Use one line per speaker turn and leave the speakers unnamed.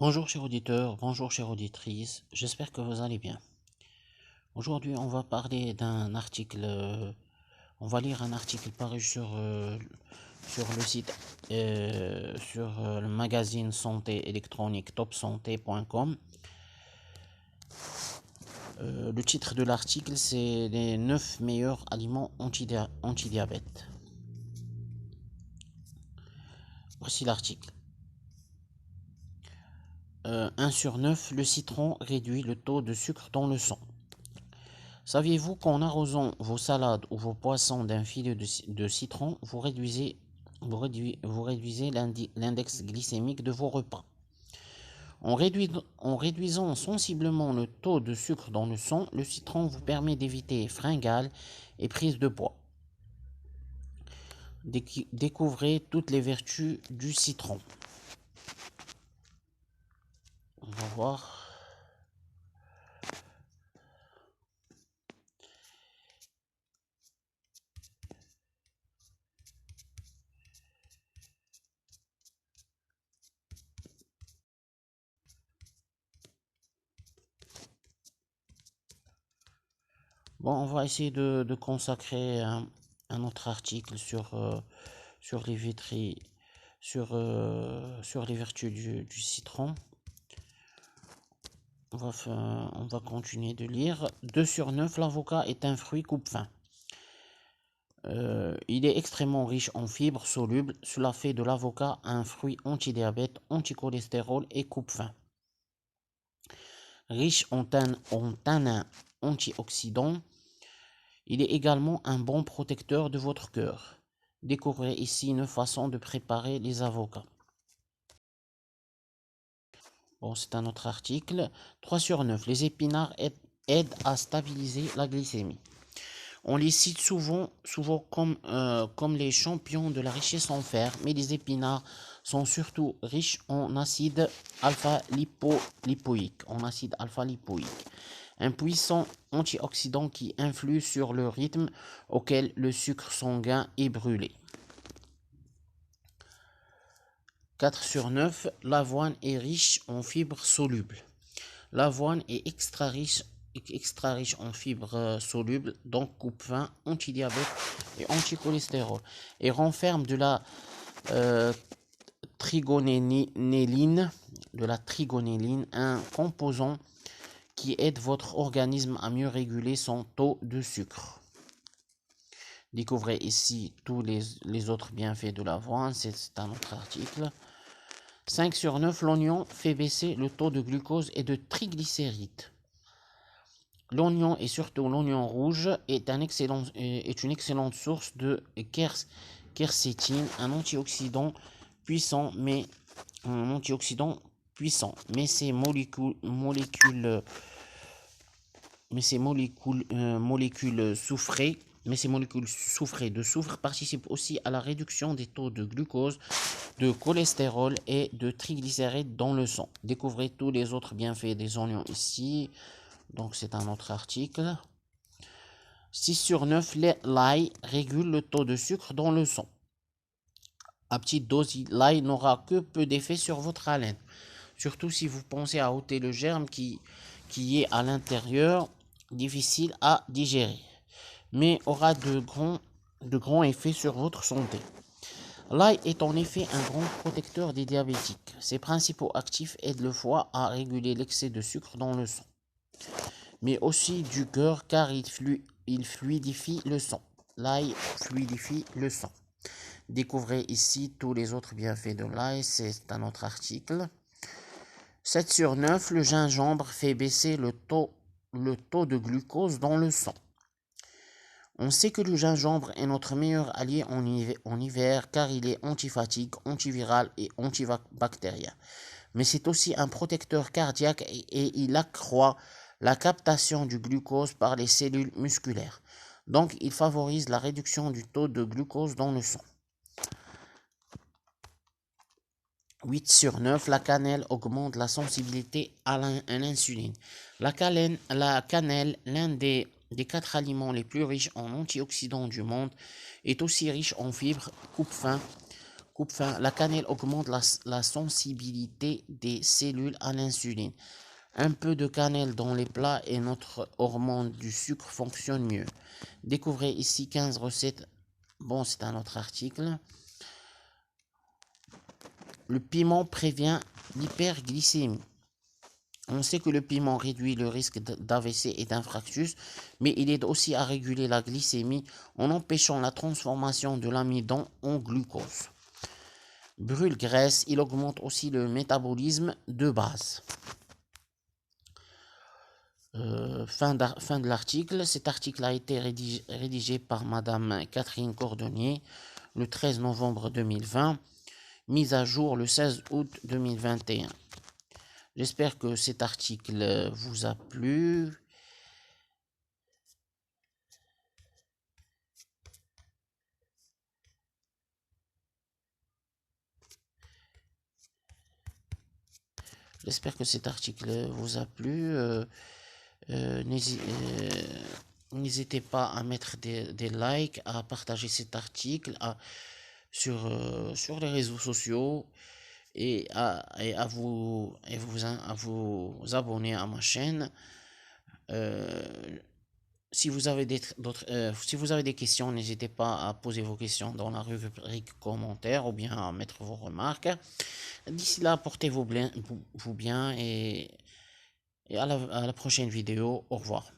Bonjour chers auditeurs, bonjour chères auditrices, j'espère que vous allez bien. Aujourd'hui on va parler d'un article, on va lire un article paru sur le site, sur le magazine santé électronique topsanté.com. Le titre de l'article c'est les 9 meilleurs aliments anti-diabète. Voici l'article. 1 sur 9, le citron réduit le taux de sucre dans le sang. Saviez-vous qu'en arrosant vos salades ou vos poissons d'un filet de citron, vous réduisez l'index glycémique de vos repas? En réduisant sensiblement le taux de sucre dans le sang, le citron vous permet d'éviter fringales et prise de poids. Découvrez toutes les vertus du citron. On va voir. Bon, on va essayer de consacrer un autre article sur les vitries, sur les vertus du citron. On va continuer de lire. 2 sur 9, l'avocat est un fruit coupe-faim. Il est extrêmement riche en fibres solubles. Cela fait de l'avocat un fruit anti-diabète, anti-cholestérol et coupe-faim. Riche en tanins antioxydants, il est également un bon protecteur de votre cœur. Découvrez ici une façon de préparer les avocats. Bon, c'est un autre article. 3 sur 9. Les épinards aident à stabiliser la glycémie. On les cite souvent comme les champions de la richesse en fer, mais les épinards sont surtout riches en acide alpha-lipoïque, un puissant antioxydant qui influe sur le rythme auquel le sucre sanguin est brûlé. 4 sur 9, l'avoine est riche en fibres solubles. L'avoine est extra riche en fibres solubles, donc coupe-faim, anti-diabète et anti-cholestérol, et renferme de la trigonéline, un composant qui aide votre organisme à mieux réguler son taux de sucre. Découvrez ici tous les autres bienfaits de l'avoine, c'est un autre article. 5 sur 9, l'oignon fait baisser le taux de glucose et de triglycérides. L'oignon, et surtout l'oignon rouge, est une excellente source de quercétine, un antioxydant puissant, mais ces molécules soufrées de soufre participent aussi à la réduction des taux de glucose, de cholestérol et de triglycérides dans le sang. Découvrez tous les autres bienfaits des oignons ici. Donc c'est un autre article. 6 sur 9, l'ail régule le taux de sucre dans le sang. À petite dose, l'ail n'aura que peu d'effet sur votre haleine. Surtout si vous pensez à ôter le germe qui est à l'intérieur, difficile à digérer, mais aura de grands effets sur votre santé. L'ail est en effet un grand protecteur des diabétiques. Ses principaux actifs aident le foie à réguler l'excès de sucre dans le sang, mais aussi du cœur car il fluidifie le sang. L'ail fluidifie le sang. Découvrez ici tous les autres bienfaits de l'ail, c'est un autre article. 7 sur 9, le gingembre fait baisser le taux de glucose dans le sang. On sait que le gingembre est notre meilleur allié en hiver car il est antifatigue, antiviral et antibactérien. Mais c'est aussi un protecteur cardiaque et il accroît la captation du glucose par les cellules musculaires. Donc il favorise la réduction du taux de glucose dans le sang. 8 sur 9, la cannelle augmente la sensibilité à l'insuline. La cannelle, l'un des 4 aliments les plus riches en antioxydants du monde, est aussi riche en fibres, coupe-faim, Coupe-faim. La cannelle augmente la sensibilité des cellules à l'insuline. Un peu de cannelle dans les plats et notre hormone du sucre fonctionne mieux. Découvrez ici 15 recettes. Bon, c'est un autre article. Le piment prévient l'hyperglycémie. On sait que le piment réduit le risque d'AVC et d'infarctus, mais il aide aussi à réguler la glycémie en empêchant la transformation de l'amidon en glucose. Brûle graisse, il augmente aussi le métabolisme de base. Fin de l'article. Cet article a été rédigé par Madame Catherine Cordonnier le 13 novembre 2020, mise à jour le 16 août 2021. J'espère que cet article vous a plu. J'espère que cet article vous a plu. N'hésitez pas à mettre des likes, à partager cet article sur les réseaux sociaux et à vous abonner à ma chaîne. Si vous avez si vous avez des questions, n'hésitez pas à poser vos questions dans la rubrique commentaires ou bien à mettre vos remarques. D'ici là, portez-vous bien et à la prochaine vidéo. Au revoir.